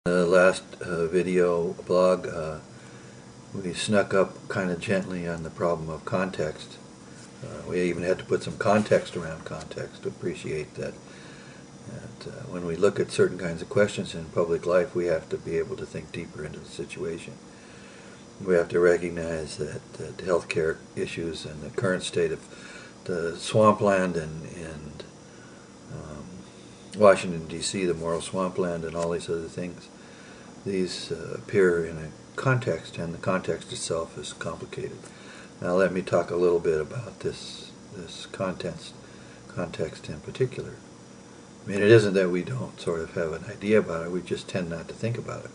The last video blog, we snuck up kind of gently on the problem of context. We even had to put some context around context to appreciate that when we look at certain kinds of questions in public life, we have to be able to think deeper into the situation. We have to recognize that healthcare issues and the current state of the swampland and Washington, D.C., the moral swampland, and all these other things, these appear in a context, and the context itself is complicated. Now let me talk a little bit about this context in particular. I mean, it isn't that we don't sort of have an idea about it, we just tend not to think about it.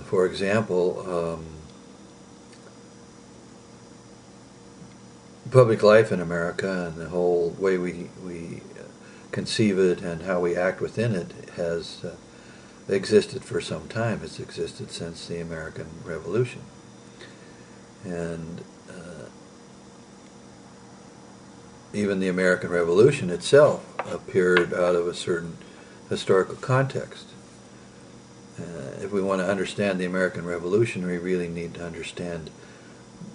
For example, public life in America and the whole way we conceive it and how we act within it has existed for some time. It's existed since the American Revolution. And even the American Revolution itself appeared out of a certain historical context. If we want to understand the American Revolution, we really need to understand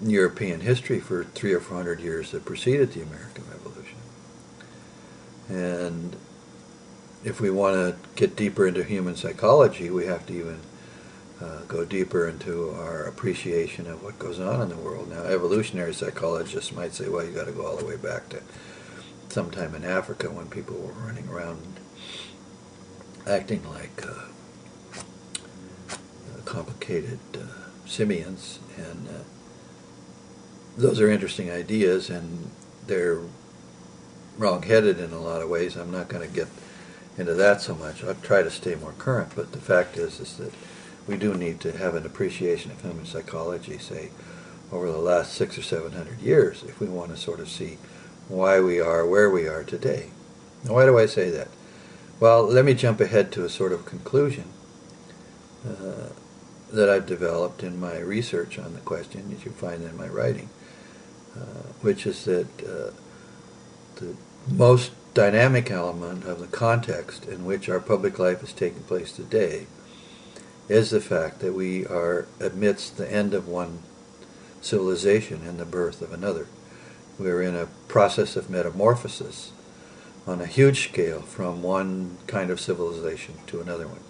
European history for 300 or 400 years that preceded the American Revolution. And if we want to get deeper into human psychology, we have to even go deeper into our appreciation of what goes on in the world. Now, evolutionary psychologists might say, well, you got to go all the way back to sometime in Africa when people were running around acting like complicated simians, and those are interesting ideas, and they're wrong-headed in a lot of ways. I'm not going to get into that so much. I'll try to stay more current, but the fact is that we do need to have an appreciation of human psychology, say, over the last 600 or 700 years, if we want to sort of see why we are where we are today. Now, why do I say that? Well, let me jump ahead to a sort of conclusion that I've developed in my research on the question, that you find in my writing, which is that the most dynamic element of the context in which our public life is taking place today is the fact that we are amidst the end of one civilization and the birth of another. We're in a process of metamorphosis on a huge scale from one kind of civilization to another one.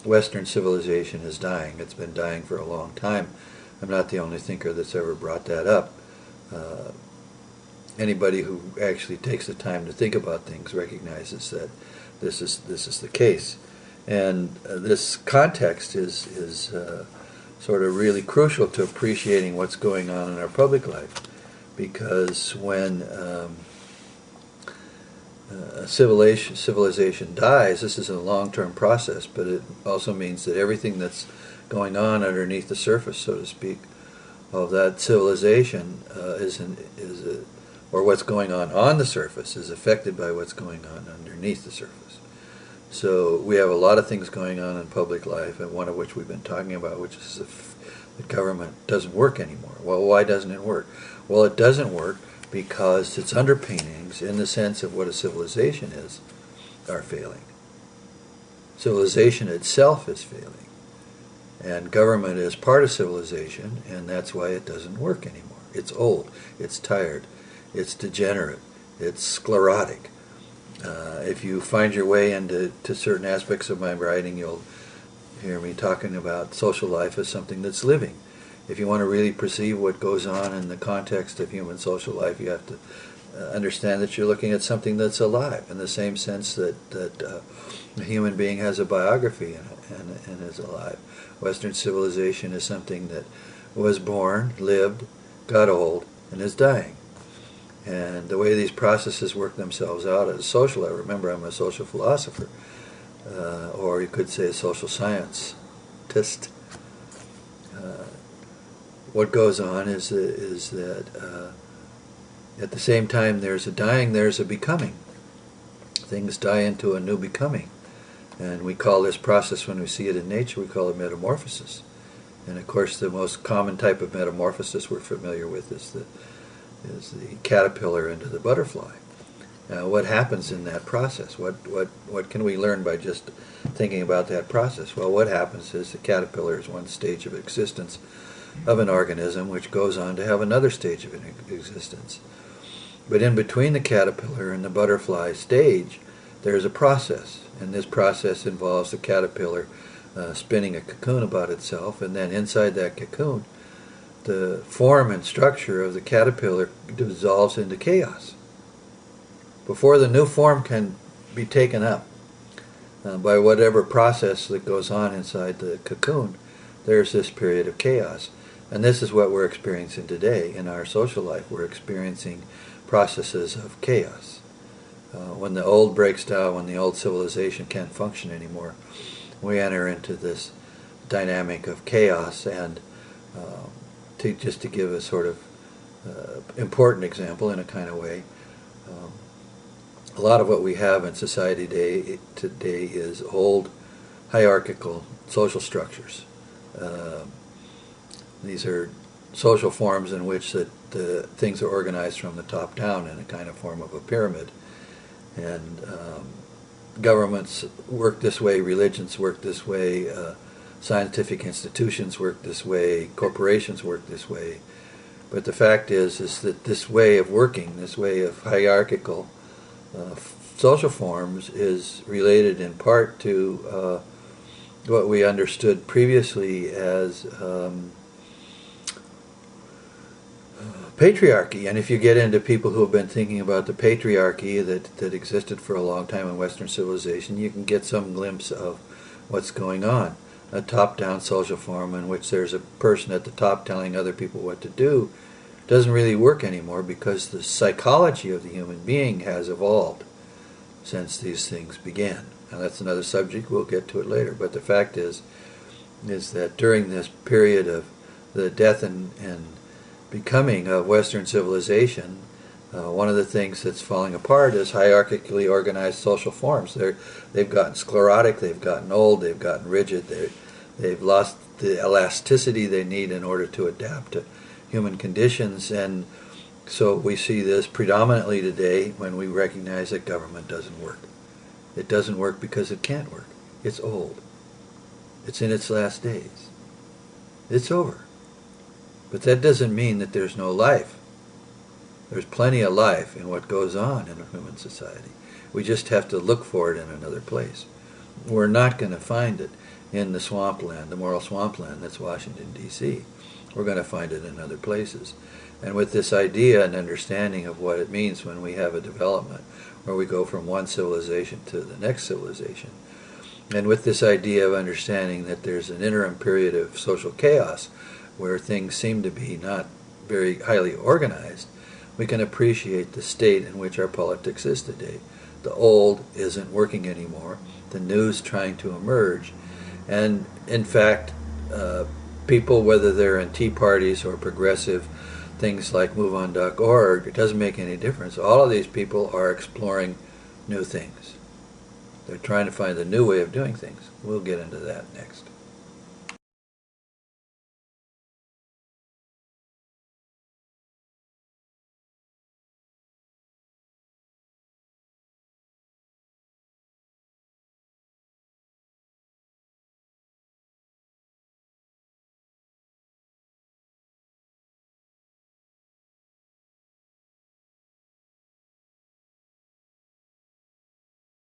Western civilization is dying. It's been dying for a long time. I'm not the only thinker that's ever brought that up. Anybody who actually takes the time to think about things recognizes that this is the case. And this context is sort of really crucial to appreciating what's going on in our public life, because when civilization dies, this is a long-term process, but it also means that everything that's going on underneath the surface, so to speak, of that civilization or what's going on the surface is affected by what's going on underneath the surface. So we have a lot of things going on in public life, and one of which we've been talking about, which is the government doesn't work anymore. Well, why doesn't it work? Well, it doesn't work because its underpinnings, in the sense of what a civilization is, are failing. Civilization itself is failing. And government is part of civilization, and that's why it doesn't work anymore. It's old, it's tired, it's degenerate, it's sclerotic. If you find your way into certain aspects of my writing, you'll hear me talking about social life as something that's living. If you want to really perceive what goes on in the context of human social life, you have to understand that you're looking at something that's alive, in the same sense that a human being has a biography and is alive. Western civilization is something that was born, lived, got old, and is dying. And the way these processes work themselves out as social, I remember I'm a social philosopher, or you could say a social scientist. What goes on is that at the same time there's a dying, there's a becoming. Things die into a new becoming. And we call this process, when we see it in nature, we call it metamorphosis. And of course the most common type of metamorphosis we're familiar with is the caterpillar into the butterfly. What happens in that process? What can we learn by just thinking about that process? Well, what happens is the caterpillar is one stage of existence of an organism, which goes on to have another stage of existence. But in between the caterpillar and the butterfly stage, there's a process, and this process involves the caterpillar spinning a cocoon about itself, and then inside that cocoon, the form and structure of the caterpillar dissolves into chaos. Before the new form can be taken up by whatever process that goes on inside the cocoon, there's this period of chaos. And this is what we're experiencing today in our social life. We're experiencing processes of chaos. When the old breaks down, when the old civilization can't function anymore, we enter into this dynamic of chaos. And just to give a sort of important example in a kind of way, a lot of what we have in society today is old hierarchical social structures. These are social forms in which the things are organized from the top down in a kind of form of a pyramid. And governments work this way, religions work this way, scientific institutions work this way, corporations work this way. But the fact is that this way of working, this way of hierarchical social forms is related in part to what we understood previously as patriarchy. And if you get into people who have been thinking about the patriarchy that existed for a long time in Western civilization, you can get some glimpse of what's going on. A top-down social form in which there's a person at the top telling other people what to do doesn't really work anymore, because the psychology of the human being has evolved since these things began. Now that's another subject, we'll get to it later, but the fact is that during this period of the death and becoming of Western civilization, one of the things that's falling apart is hierarchically organized social forms. They've gotten sclerotic, they've gotten old, they've gotten rigid, they've lost the elasticity they need in order to adapt to human conditions. And so we see this predominantly today when we recognize that government doesn't work. It doesn't work because it can't work. It's old. It's in its last days. It's over. But that doesn't mean that there's no life. There's plenty of life in what goes on in a human society. We just have to look for it in another place. We're not going to find it in the swampland, the moral swampland that's Washington, D.C. We're going to find it in other places. And with this idea and understanding of what it means when we have a development where we go from one civilization to the next civilization, and with this idea of understanding that there's an interim period of social chaos where things seem to be not very highly organized, we can appreciate the state in which our politics is today. The old isn't working anymore. The new's trying to emerge. And in fact, people, whether they're in tea parties or progressive things like MoveOn.org, it doesn't make any difference. All of these people are exploring new things. They're trying to find a new way of doing things. We'll get into that next.